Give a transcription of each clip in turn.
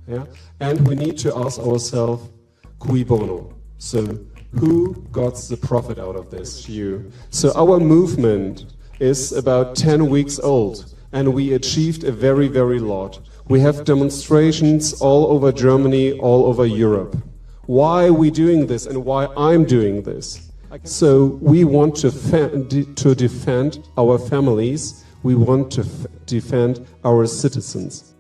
Yeah? And we need to ask ourselves, cui bono? So, who got the profit out of this? You. So our movement is about 10 weeks old, and we achieved a very, very lot. We have demonstrations all over Germany, all over Europe. Why are we doing this and why I'm doing this? So we want to defend our families, we want to defend our citizens.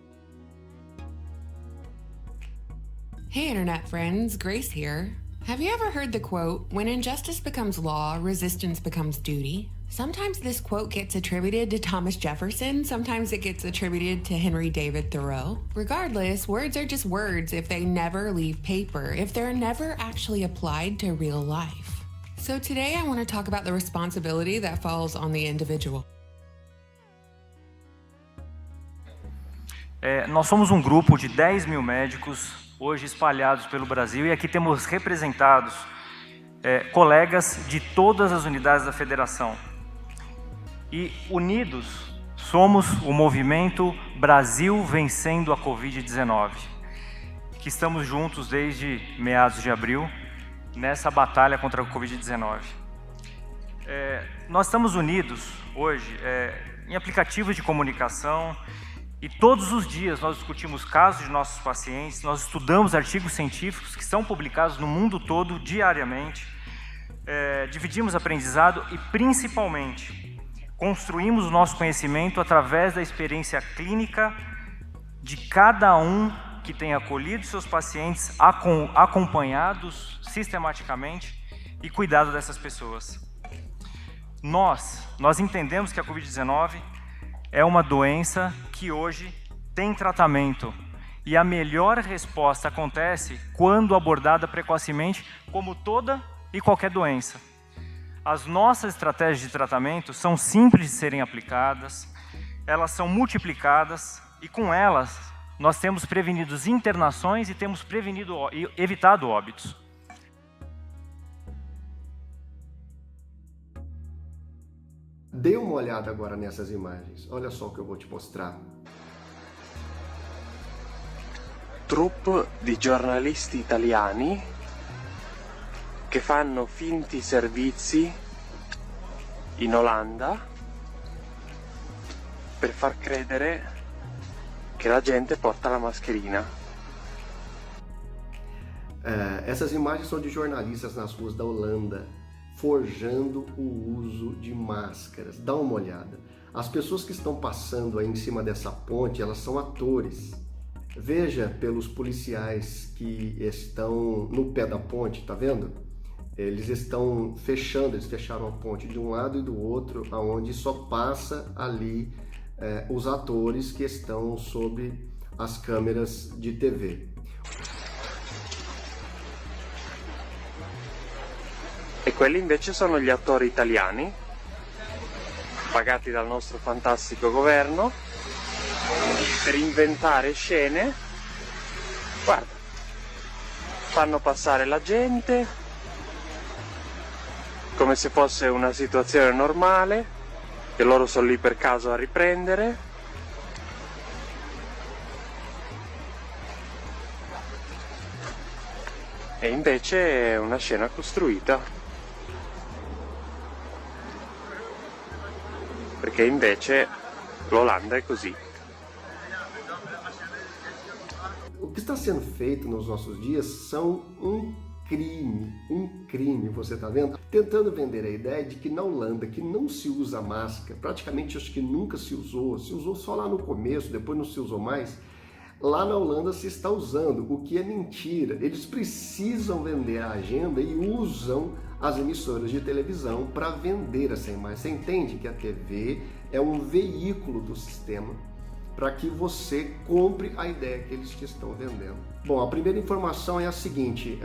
Hey internet friends, Grace here. Have you ever heard the quote, when injustice becomes law, resistance becomes duty? Sometimes this quote gets attributed to Thomas Jefferson, sometimes it gets attributed to Henry David Thoreau. Regardless, words are just words if they never leave paper, if they're never actually applied to real life. So today I want to talk about the responsibility that falls on the individual. Nós somos um grupo de 10 mil médicos, hoje espalhados pelo Brasil, e aqui temos representados colegas de todas as unidades da federação. E unidos somos o movimento Brasil Vencendo a Covid-19, que estamos juntos desde meados de abril nessa batalha contra a Covid-19. Nós estamos unidos hoje em aplicativos de comunicação e todos os dias nós discutimos casos de nossos pacientes, nós estudamos artigos científicos que são publicados no mundo todo diariamente, dividimos aprendizado e principalmente construímos o nosso conhecimento através da experiência clínica de cada um que tem acolhido seus pacientes, acompanhados sistematicamente e cuidado dessas pessoas. Nós entendemos que a Covid-19 é uma doença que hoje tem tratamento e a melhor resposta acontece quando abordada precocemente, como toda e qualquer doença. As nossas estratégias de tratamento são simples de serem aplicadas, elas são multiplicadas e com elas nós temos prevenido internações e temos evitado óbitos. Dê uma olhada agora nessas imagens. Olha só o que eu vou te mostrar. Troupe di giornalisti italiani che fanno finti servizi in Olanda per far credere che la gente porta la mascherina. Essas imagens são de jornalistas nas ruas da Holanda, forjando o uso de máscaras. Dá uma olhada. As pessoas que estão passando aí em cima dessa ponte, elas são atores. Veja pelos policiais que estão no pé da ponte, tá vendo? Eles estão fechando, eles fecharam a ponte de um lado e do outro, aonde só passa ali os atores que estão sob as câmeras de TV. E quelli invece sono gli attori italiani, pagati dal nostro fantastico governo, per inventare scene. Guarda, fanno passare la gente come se fosse una situazione normale, che loro sono lì per caso a riprendere. E invece è una scena costruita. Perché invece l'Olanda è così. O que está sendo feito nos nossos dias são um crime, você está vendo? Tentando vender a ideia de que na Holanda, que não se usa máscara, praticamente acho que nunca se usou só lá no começo, depois não se usou mais. Lá na Holanda se está usando, o que é mentira. Eles precisam vender a agenda e usam as emissoras de televisão para vender essa imagem. Você entende que a TV é um veículo do sistema para que você compre a ideia que eles te estão vendendo. Bom, a primeira informação é a seguinte,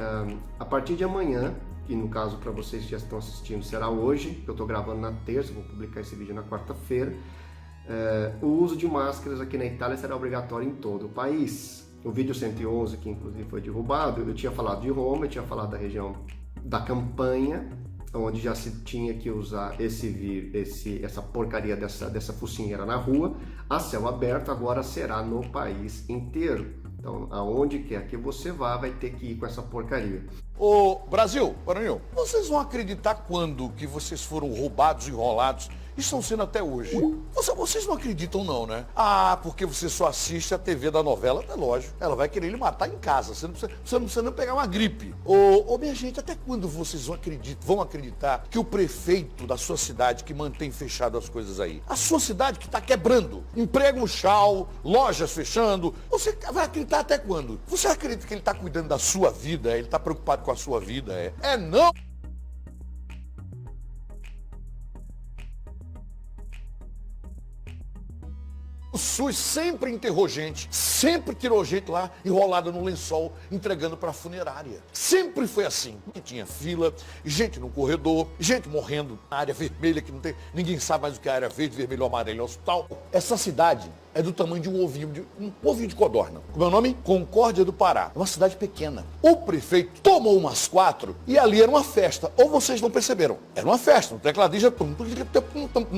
a partir de amanhã, que no caso para vocês que já estão assistindo será hoje, eu estou gravando na terça, vou publicar esse vídeo na quarta-feira, o uso de máscaras aqui na Itália será obrigatório em todo o país. O vídeo 111, que inclusive foi derrubado, eu tinha falado de Roma, eu tinha falado da região da Campanha, onde já se tinha que usar essa porcaria dessa focinheira na rua, a céu aberto, agora será no país inteiro. Então, aonde quer que você vá, vai ter que ir com essa porcaria. Ô, Brasil, Maranhão, vocês vão acreditar quando que vocês foram roubados, enrolados e estão sendo até hoje? Vocês não acreditam não, né? Ah, porque você só assiste a TV da novela, é lógico. Ela vai querer lhe matar em casa, você não precisa nem pegar uma gripe. Ô, minha gente, até quando vocês vão acreditar que o prefeito da sua cidade que mantém fechado as coisas aí, a sua cidade que está quebrando, emprego chau, lojas fechando, você vai acreditar até quando? Você acredita que ele está cuidando da sua vida, ele está preocupado com a sua vida, é não. O SUS sempre enterrou gente, sempre tirou gente lá enrolada no lençol, entregando para a funerária. Sempre foi assim. E tinha fila, gente no corredor, gente morrendo na área vermelha, que não tem, ninguém sabe mais o que é a área verde, vermelho, amarelo, hospital. Essa cidade é do tamanho de um ovinho de codorna. Como é o nome? Concórdia do Pará. É uma cidade pequena. O prefeito tomou umas 4 e ali era uma festa. Ou vocês não perceberam? Era uma festa. Um tecladista.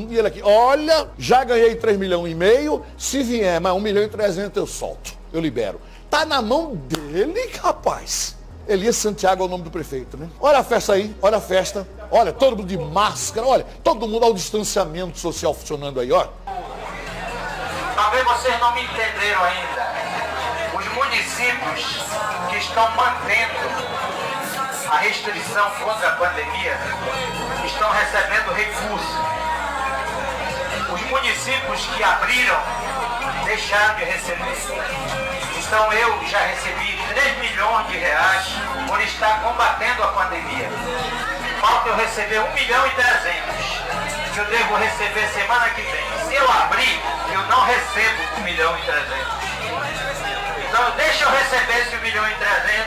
E ele aqui, olha, já ganhei 3,5 milhões. Se vier mais 1,3 milhões eu solto. Eu libero. Tá na mão dele, rapaz. Elias Santiago é o nome do prefeito, né? Olha a festa aí, olha a festa. Olha, todo mundo de máscara, olha, todo mundo ao distanciamento social funcionando aí, ó. Talvez vocês não me entenderam ainda. Os municípios que estão mantendo a restrição contra a pandemia estão recebendo recursos. Os municípios que abriram deixaram de receber. Então eu já recebi 3 milhões de reais por estar combatendo a pandemia. Falta eu receber 1,3 milhões. Que eu devo receber semana que vem. Se eu abrir, eu não recebo 1,3 milhões. Então deixa eu receber esse 1,3 milhões,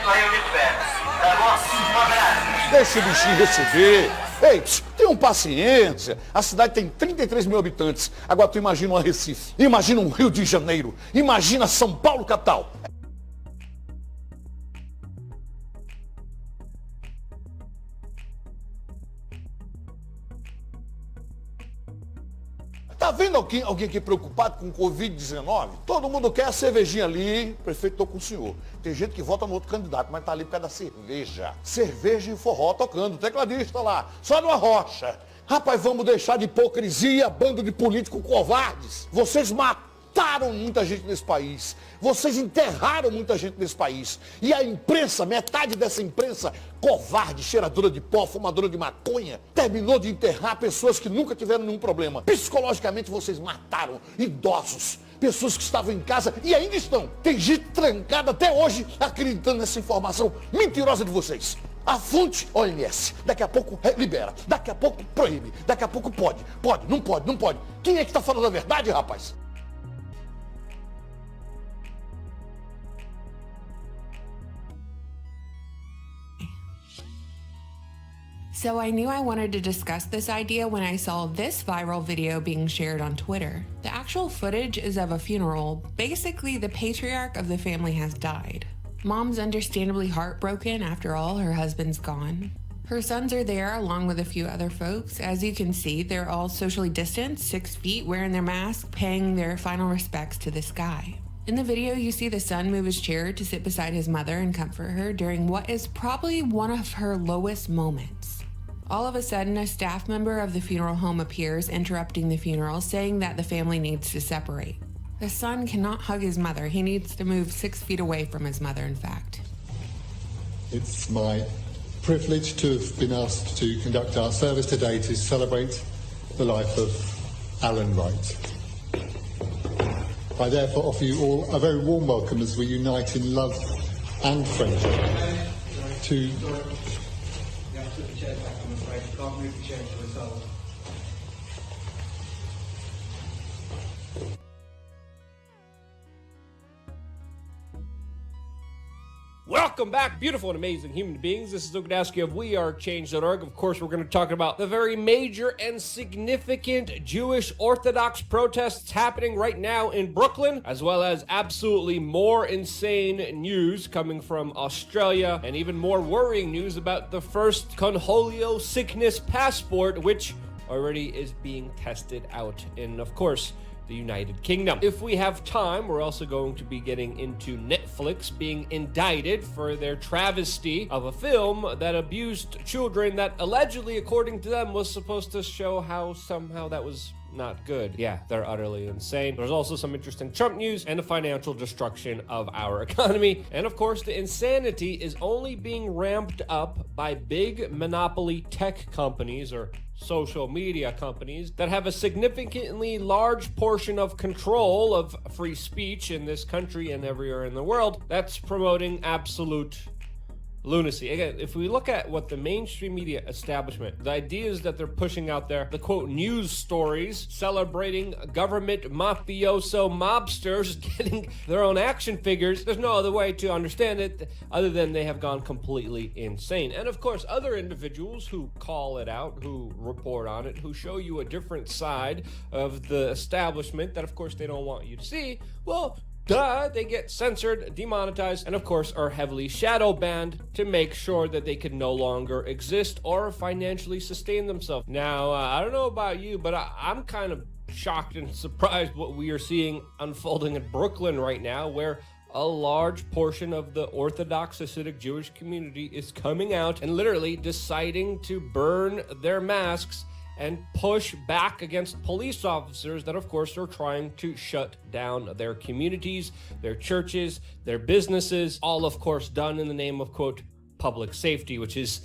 aí eu libero. Tá bom? Um abraço. Deixa o bichinho receber. Ei, tenham paciência. A cidade tem 33 mil habitantes. Agora tu imagina um Recife, imagina um Rio de Janeiro, imagina São Paulo capital. Tá vendo alguém aqui preocupado com o Covid-19? Todo mundo quer a cervejinha ali, o prefeito tô com o senhor. Tem gente que vota no outro candidato, mas tá ali por causa da cerveja. Cerveja e forró tocando, tecladista lá, só numa rocha. Rapaz, vamos deixar de hipocrisia, bando de políticos covardes. Vocês mataram muita gente nesse país. Vocês enterraram muita gente nesse país. E a imprensa, metade dessa imprensa, covarde, cheiradora de pó, fumadora de maconha, terminou de enterrar pessoas que nunca tiveram nenhum problema. Psicologicamente vocês mataram idosos, pessoas que estavam em casa e ainda estão. Tem gente trancada até hoje acreditando nessa informação mentirosa de vocês. A fonte, OMS, daqui a pouco libera, daqui a pouco proíbe, daqui a pouco pode, não pode. Quem é que está falando a verdade, rapaz? So I knew I wanted to discuss this idea when I saw this viral video being shared on Twitter. The actual footage is of a funeral. Basically, the patriarch of the family has died. Mom's understandably heartbroken after all, her husband's gone. Her sons are there along with a few other folks. As you can see, they're all socially distanced, 6 feet, wearing their mask, paying their final respects to this guy. In the video, you see the son move his chair to sit beside his mother and comfort her during what is probably one of her lowest moments. All of a sudden, a staff member of the funeral home appears, interrupting the funeral, saying that the family needs to separate. The son cannot hug his mother. He needs to move 6 feet away from his mother, in fact. It's my privilege to have been asked to conduct our service today to celebrate the life of Alan Wright. I therefore offer you all a very warm welcome as we unite in love and friendship to... Can't move the chair to resolve. Welcome back, beautiful and amazing human beings. This is Lugadowski of WeAreChange.org. Of course, we're going to talk about the very major and significant Jewish Orthodox protests happening right now in Brooklyn, as well as absolutely more insane news coming from Australia, and even more worrying news about the first Conholio sickness passport, which already is being tested out in, of course, the United Kingdom. If we have time, we're also going to be getting into Netflix Netflix being indicted for their travesty of a film that abused children that allegedly, according to them, was supposed to show how somehow that was not good. Yeah, they're utterly insane. There's also some interesting Trump news and the financial destruction of our economy. And of course, the insanity is only being ramped up by big monopoly tech companies or social media companies that have a significantly large portion of control of free speech in this country and everywhere in the world that's promoting absolute lunacy. Again, if we look at what the mainstream media establishment, the ideas that they're pushing out there, the quote news stories celebrating government mafioso mobsters getting their own action figures, there's no other way to understand it other than they have gone completely insane. And of course, other individuals who call it out, who report on it, who show you a different side of the establishment that of course they don't want you to see, well, duh, they get censored, demonetized, and of course are heavily shadow banned to make sure that they can no longer exist or financially sustain themselves. Now, I don't know about you, but I'm kind of shocked and surprised what we are seeing unfolding in Brooklyn right now, where a large portion of the Orthodox Hasidic Jewish community is coming out and literally deciding to burn their masks and push back against police officers that, of course, are trying to shut down their communities, their churches, their businesses, all, of course, done in the name of, quote, public safety, which is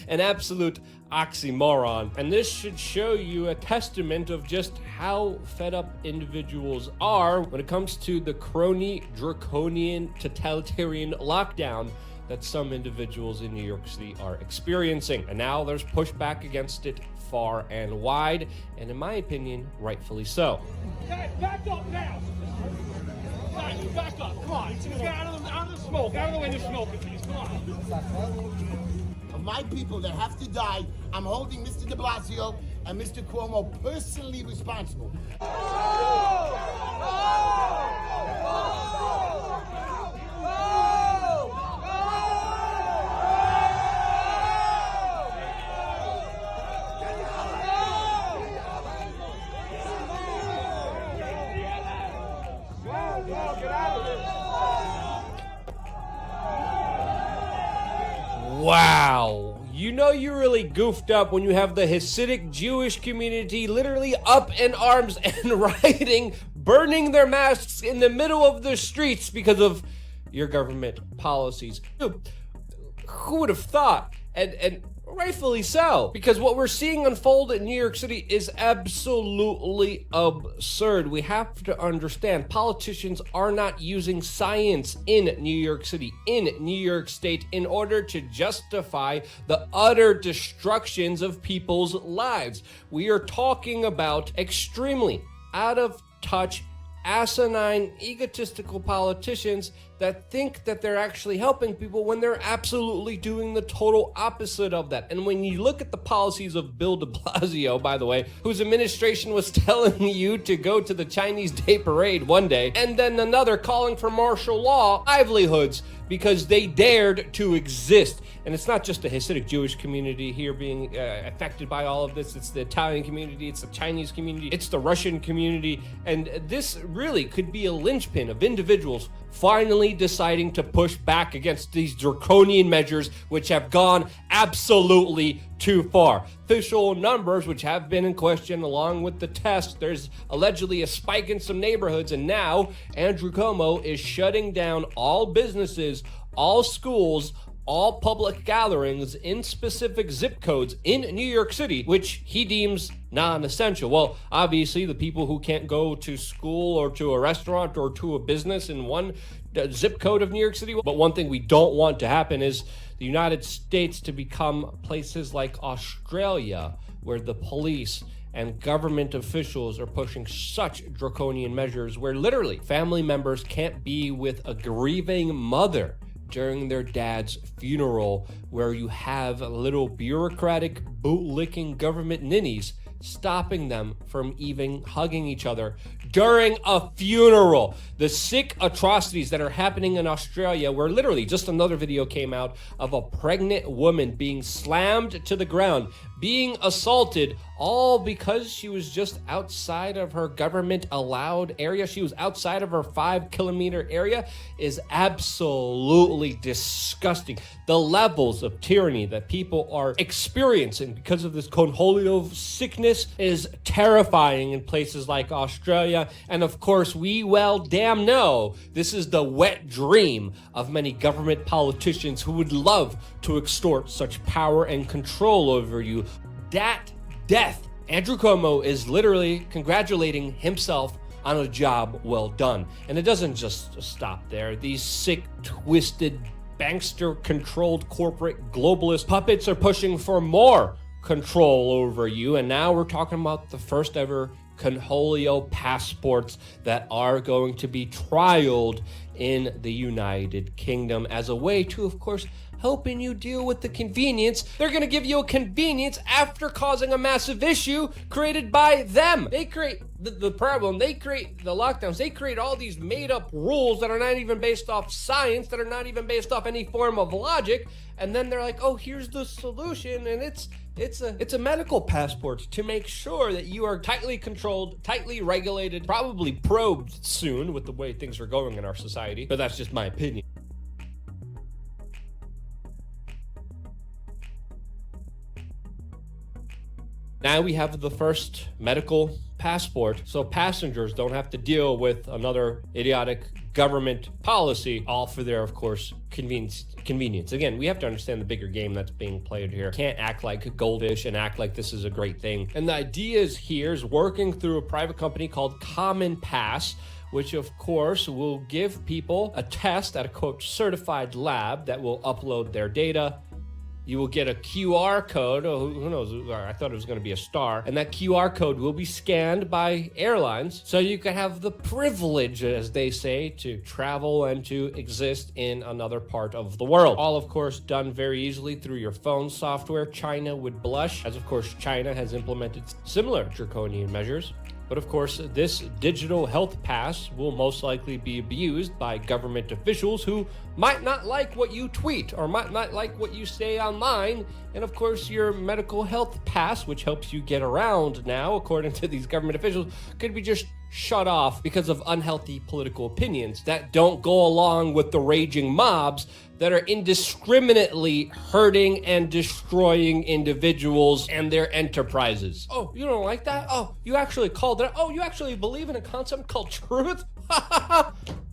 an absolute oxymoron. And this should show you a testament of just how fed up individuals are when it comes to the crony, draconian, totalitarian lockdown that some individuals in New York City are experiencing. And now there's pushback against it far and wide, and in my opinion, rightfully so. Guys, back up now! Guys, back up, come on. Get out of the smoke, out of the way there's smoke, please, come on. Of my people that have to die, I'm holding Mr. de Blasio and Mr. Cuomo personally responsible. Wow. You know you really goofed up when you have the Hasidic Jewish community literally up in arms and rioting, burning their masks in the middle of the streets because of your government policies. Who would have thought? And rightfully so, because what we're seeing unfold in New York City is absolutely absurd. We have to understand politicians are not using science in New York City, in New York State, in order to justify the utter destructions of people's lives. We are talking about extremely out of touch, asinine, egotistical politicians that think that they're actually helping people when they're absolutely doing the total opposite of that. And when you look at the policies of Bill de Blasio, by the way, whose administration was telling you to go to the Chinese Day Parade one day, and then another calling for martial law livelihoods because they dared to exist. And it's not just the Hasidic Jewish community here being affected by all of this. It's the Italian community, it's the Chinese community, it's the Russian community. And this really could be a linchpin of individuals finally deciding to push back against these draconian measures, which have gone absolutely too far. Official numbers, which have been in question along with the test, there's allegedly a spike in some neighborhoods, and now Andrew Cuomo is shutting down all businesses, all schools, all public gatherings in specific zip codes in New York City, which he deems non-essential. Well, obviously, the people who can't go to school or to a restaurant or to a business in one zip code of New York City. But one thing we don't want to happen is the United States to become places like Australia, where the police and government officials are pushing such draconian measures where literally family members can't be with a grieving mother during their dad's funeral, where you have little bureaucratic bootlicking government ninnies stopping them from even hugging each other during a funeral. The sick atrocities that are happening in Australia, where literally just another video came out of a pregnant woman being slammed to the ground, being assaulted, all because she was just outside of her government allowed area. She was outside of her 5-kilometer area, is absolutely disgusting. The levels of tyranny that people are experiencing because of this conholio sickness is terrifying in places like Australia. And of course, we well damn know this is the wet dream of many government politicians who would love to extort such power and control over you. That death, Andrew Cuomo is literally congratulating himself on a job well done. And it doesn't just stop there. These sick, twisted, bankster-controlled corporate globalist puppets are pushing for more control over you. And now we're talking about the first ever conholio passports that are going to be trialed in the United Kingdom as a way to, of course, helping you deal with the convenience. They're going to give you a convenience after causing a massive issue created by them. They create the problem, they create the lockdowns, they create all these made up rules that are not even based off science, that are not even based off any form of logic, and then they're like, oh, here's the solution, and it's a medical passport to make sure that you are tightly controlled, tightly regulated, probably probed soon with the way things are going in our society, but that's just my opinion. Now we have the first medical passport, so passengers don't have to deal with another idiotic government policy, all for their, of course, convenience. Again, we have to understand the bigger game that's being played here. Can't act like goldfish and act like this is a great thing. And the idea is here is working through a private company called Common Pass, which of course will give people a test at a quote certified lab that will upload their data. You will get a QR code, who knows, I thought it was going to be a star, and that QR code will be scanned by airlines, so you can have the privilege, as they say, to travel and to exist in another part of the world. All, of course, done very easily through your phone software. China would blush, as of course China has implemented similar draconian measures. But of course, this digital health pass will most likely be abused by government officials who might not like what you tweet or might not like what you say online. And of course, your medical health pass, which helps you get around now, according to these government officials, could be just shut off because of unhealthy political opinions that don't go along with the raging mobs that are indiscriminately hurting and destroying individuals and their enterprises. Oh, you don't like that? Oh, you actually called it? Oh, you actually believe in a concept called truth?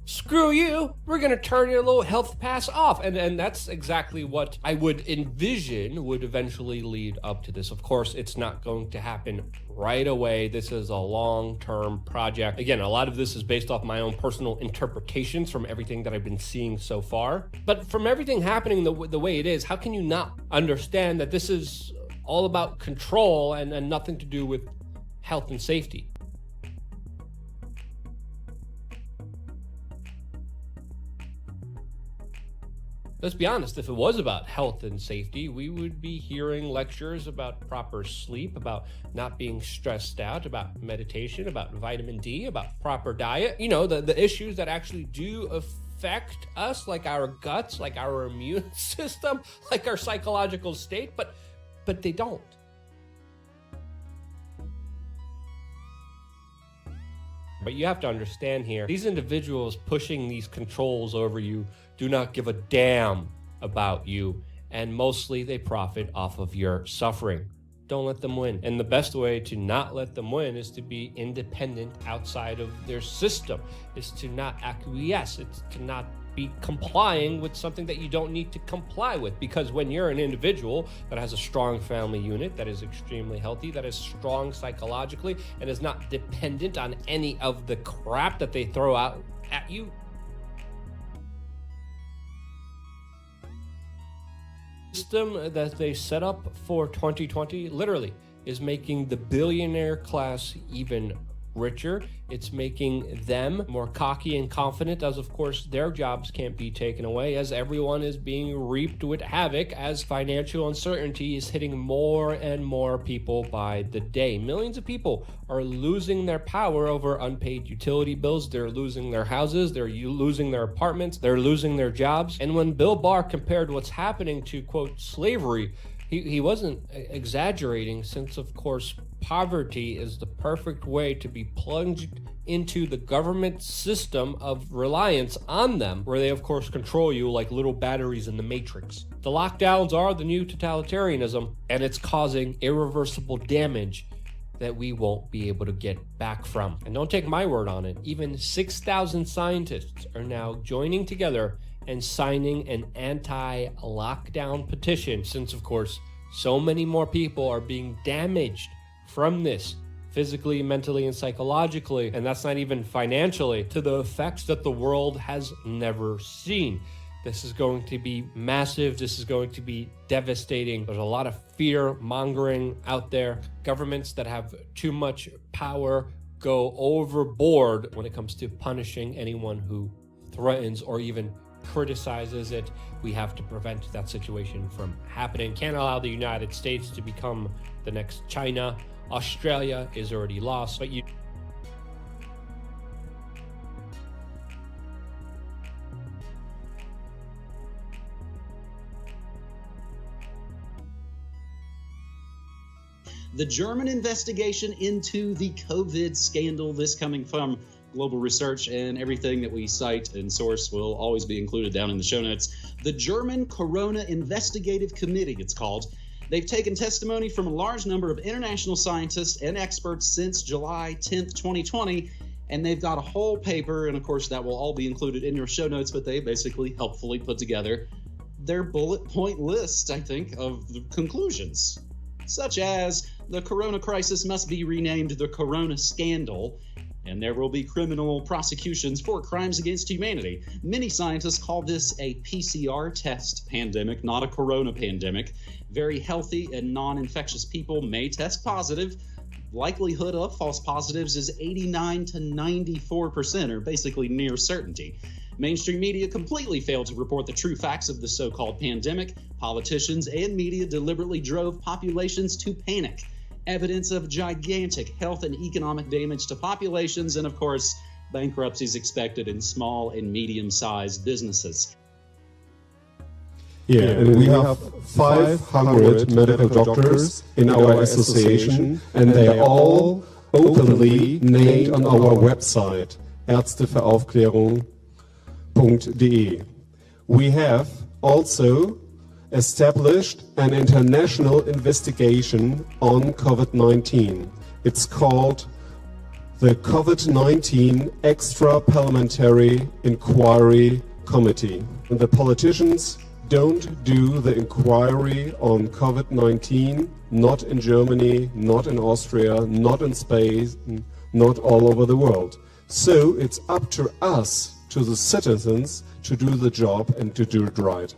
Screw you. We're going to turn your little health pass off. And that's exactly what I would envision would eventually lead up to this. Of course, it's not going to happen right away. This is a long-term project. Again, a lot of this is based off my own personal interpretations from everything that I've been seeing so far. But from everything happening the way it is, how can you not understand that this is all about control and nothing to do with health and safety? Let's be honest, if it was about health and safety, we would be hearing lectures about proper sleep, about not being stressed out, about meditation, about vitamin D, about proper diet. You know, the issues that actually do affect us, like our guts, like our immune system, like our psychological state, but they don't. But you have to understand here, these individuals pushing these controls over you do not give a damn about you, and mostly they profit off of your suffering. Don't let them win. And the best way to not let them win is to be independent outside of their system, is to not acquiesce, it's to not be complying with something that you don't need to comply with. Because when you're an individual that has a strong family unit, that is extremely healthy, that is strong psychologically, and is not dependent on any of the crap that they throw out at you, system that they set up for 2020 literally is making the billionaire class even richer. It's making them more cocky and confident, as of course their jobs can't be taken away, as everyone is being reaped with havoc as financial uncertainty is hitting more and more people by the day. Millions of people are losing their power over unpaid utility bills. They're losing their houses. They're losing their apartments. They're losing their jobs. And when Bill Barr compared what's happening to, quote, slavery, he wasn't exaggerating, since of course poverty is the perfect way to be plunged into the government system of reliance on them, where they of course control you like little batteries in the Matrix. The lockdowns are the new totalitarianism, and it's causing irreversible damage that we won't be able to get back from. And don't take my word on it, even 6,000 scientists are now joining together and signing an anti-lockdown petition, since of course so many more people are being damaged from this, physically, mentally, and psychologically, and that's not even financially, to the effects that the world has never seen. This is going to be massive. This is going to be devastating. There's a lot of fear mongering out there. Governments that have too much power go overboard when it comes to punishing anyone who threatens or even criticizes it. We have to prevent that situation from happening. Can't allow the United States to become the next China. Australia is already lost, but you... The German investigation into the COVID scandal, this coming from Global Research, and everything that we cite and source will always be included down in the show notes. The German Corona Investigative Committee, it's called. They've taken testimony from a large number of international scientists and experts since July 10th, 2020, and they've got a whole paper, and of course that will all be included in your show notes, but they basically helpfully put together their bullet point list, I think, of the conclusions, such as the corona crisis must be renamed the Corona Scandal, and there will be criminal prosecutions for crimes against humanity. Many scientists call this a PCR test pandemic, not a corona pandemic. Very healthy and non-infectious people may test positive. Likelihood of false positives is 89 to 94%, or basically near certainty. Mainstream media completely failed to report the true facts of the so-called pandemic. Politicians and media deliberately drove populations to panic. Evidence of gigantic health and economic damage to populations, and of course, bankruptcies expected in small and medium-sized businesses. Yeah, and we have 500 medical doctors in our association, and they are all openly named on our website, ärzteveraufklärung.de. We have also established an international investigation on COVID-19. It's called the COVID-19 Extra Parliamentary Inquiry Committee. And the politicians don't do the inquiry on COVID-19, not in Germany, not in Austria, not in Spain, not all over the world. So it's up to us, to the citizens, to do the job and to do it right.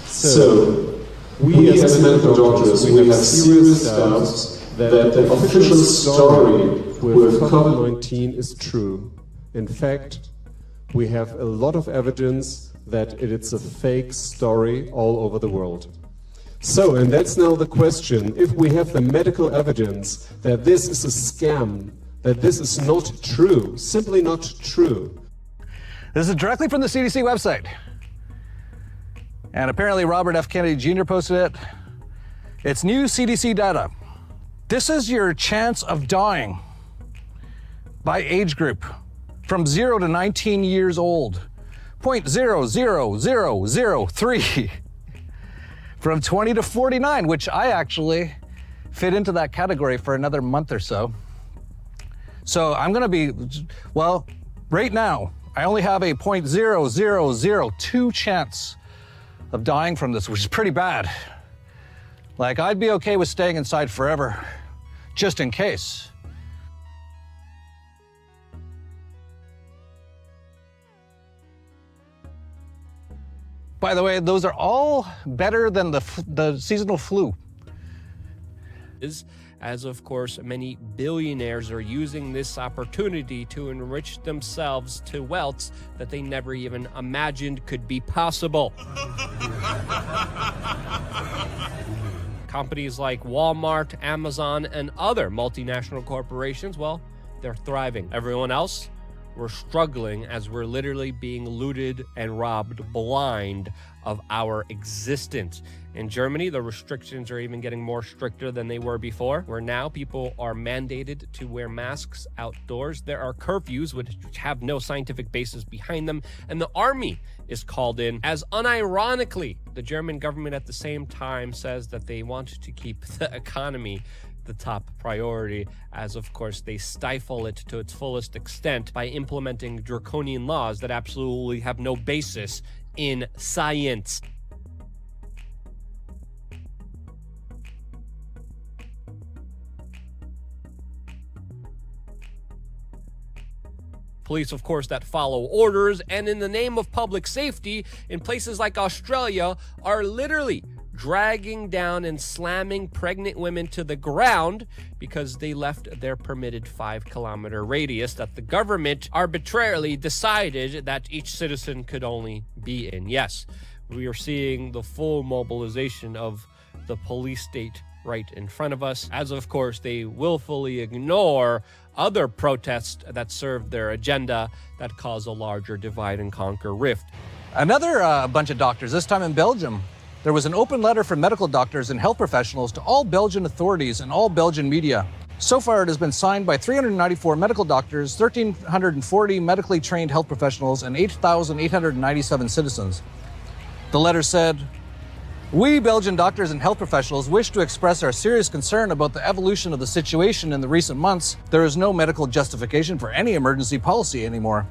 So, we as medical doctors, we have serious doubts that the official story with COVID-19 is true. In fact, we have a lot of evidence that it's a fake story all over the world. So, and that's now the question, if we have the medical evidence that this is a scam, that this is not true, simply not true. This is directly from the CDC website. And apparently Robert F. Kennedy Jr. posted it. It's new CDC data. This is your chance of dying by age group from 0 to 19 years old. 0.00003. From 20 to 49, which I actually fit into that category for another month or so. So I'm gonna be, well, right now, I only have a 0.0002 chance of dying from this, which is pretty bad. Like, I'd be okay with staying inside forever, just in case. By the way, those are all better than the seasonal flu. as of course many billionaires are using this opportunity to enrich themselves to wealths that they never even imagined could be possible. Companies like Walmart, Amazon, and other multinational corporations, well, they're thriving. Everyone else, we're struggling as we're literally being looted and robbed blind of our existence. In Germany, the restrictions are even getting more stricter than they were before, where now people are mandated to wear masks outdoors. There are curfews which have no scientific basis behind them, and the army is called in, as unironically, the German government at the same time says that they want to keep the economy the top priority, as of course they stifle it to its fullest extent by implementing draconian laws that absolutely have no basis in science. Police, of course, that follow orders and in the name of public safety in places like Australia are literally dragging down and slamming pregnant women to the ground because they left their permitted 5-kilometer radius that the government arbitrarily decided that each citizen could only be in. Yes, we are seeing the full mobilization of the police state right in front of us, as of course they willfully ignore other protests that serve their agenda that cause a larger divide and conquer rift. Another bunch of doctors, this time in Belgium. There was an open letter from medical doctors and health professionals to all Belgian authorities and all Belgian media. So far, it has been signed by 394 medical doctors, 1,340 medically trained health professionals, and 8,897 citizens. The letter said, "We, Belgian doctors and health professionals, wish to express our serious concern about the evolution of the situation in the recent months. There is no medical justification for any emergency policy anymore.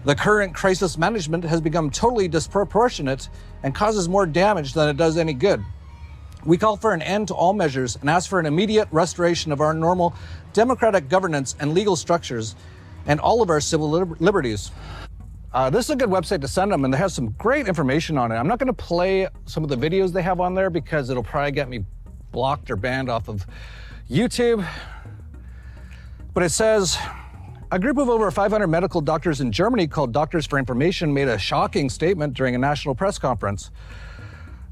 The current crisis management has become totally disproportionate and causes more damage than it does any good. We call for an end to all measures and ask for an immediate restoration of our normal democratic governance and legal structures and all of our civil liberties." This is a good website to send them, and they have some great information on it. I'm not going to play some of the videos they have on there because it'll probably get me blocked or banned off of YouTube. But it says, a group of over 500 medical doctors in Germany called Doctors for Information made a shocking statement during a national press conference.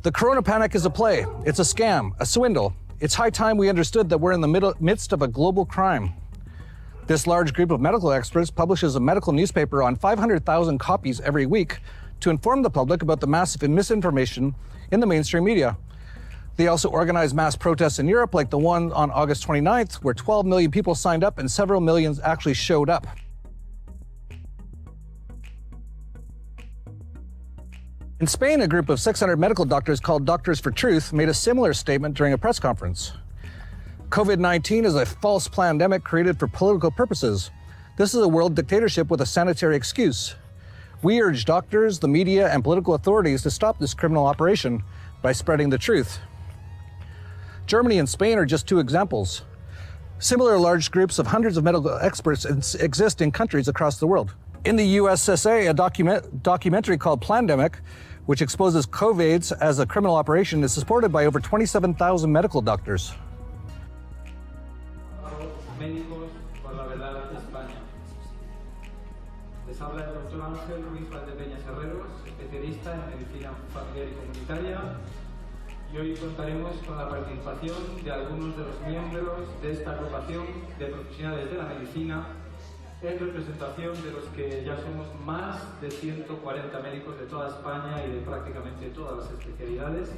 The corona panic is a play. It's a scam, a swindle. It's high time we understood that we're in the midst of a global crime. This large group of medical experts publishes a medical newspaper on 500,000 copies every week to inform the public about the massive misinformation in the mainstream media. They also organize mass protests in Europe, like the one on August 29th, where 12 million people signed up and several millions actually showed up. In Spain, a group of 600 medical doctors called Doctors for Truth made a similar statement during a press conference. COVID-19 is a false pandemic created for political purposes. This is a world dictatorship with a sanitary excuse. We urge doctors, the media, and political authorities to stop this criminal operation by spreading the truth. Germany and Spain are just two examples. Similar large groups of hundreds of medical experts exist in countries across the world. In the USSA, a documentary called Plandemic, which exposes COVID as a criminal operation, is supported by over 27,000 medical doctors. Médicos por la verdad de España. Les habla el doctor Ángel Ruiz Valdepeñas Herreros, especialista en medicina familiar y comunitaria, y hoy contaremos con la participación de algunos de los miembros de esta agrupación de profesionales de la medicina en representación de los que ya somos más de 140 médicos de toda España y de prácticamente todas las especialidades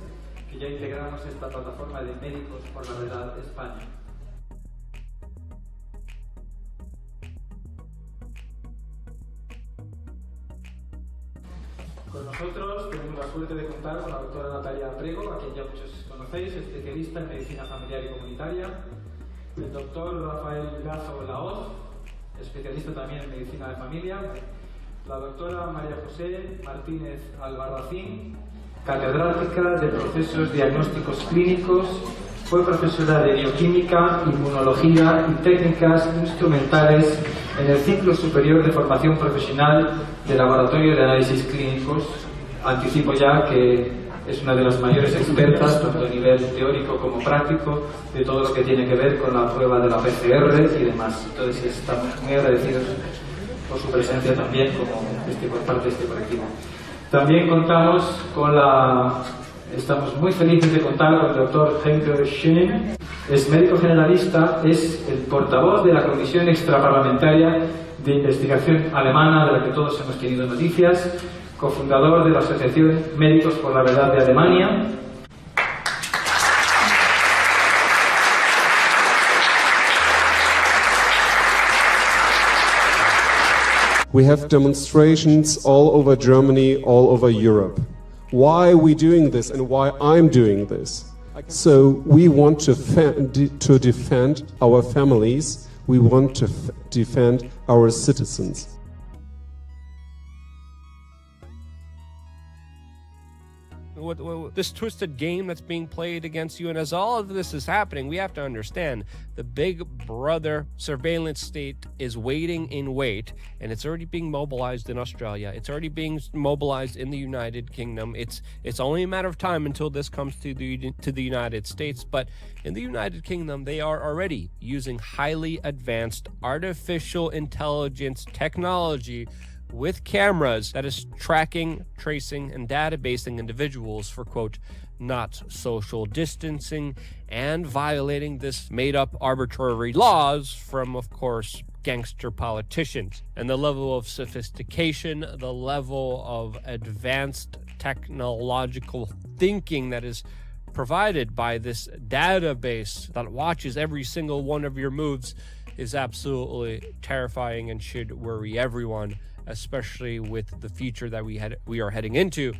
que ya integramos esta plataforma de Médicos por la Verdad de España. Con nosotros tenemos la suerte de contar con la doctora Natalia Prego, a quien ya muchos conocéis, especialista en medicina familiar y comunitaria, el doctor Rafael Lazo Laoz, especialista también en medicina de familia, la doctora María José Martínez Albarracín, catedrática de procesos diagnósticos clínicos, fue profesora de bioquímica, inmunología y técnicas instrumentales en el ciclo superior de formación profesional del Laboratorio de Análisis Clínicos. Anticipo ya que es una de las mayores expertas, tanto a nivel teórico como práctico, de todo lo que tiene que ver con la prueba de la PCR y demás. Entonces estamos muy agradecidos por su presencia también por parte de este colectivo. También estamos muy felices de contar con el doctor Henker Schilling. Es médico generalista, es el portavoz de la Comisión Extraparlamentaria de Investigación Alemana, de la que todos hemos tenido noticias, cofundador de la Asociación Médicos por la Verdad de Alemania. We have demonstrations all over Germany, all over Europe. Why are we doing this and why I'm doing this? So we want to defend our families, we want to defend our citizens. This twisted game that's being played against you, and as all of this is happening, we have to understand the big brother surveillance state is waiting in wait, and it's already being mobilized in Australia. It's already being mobilized in the United Kingdom. It's only a matter of time until this comes to the United States. But in the United Kingdom, they are already using highly advanced artificial intelligence technology with cameras that is tracking, tracing, and databasing individuals for, quote, not social distancing and violating this made-up arbitrary laws from, of course, gangster politicians. And the level of sophistication, the level of advanced technological thinking that is provided by this database that watches every single one of your moves is absolutely terrifying and should worry everyone, especially with the future that we are heading into.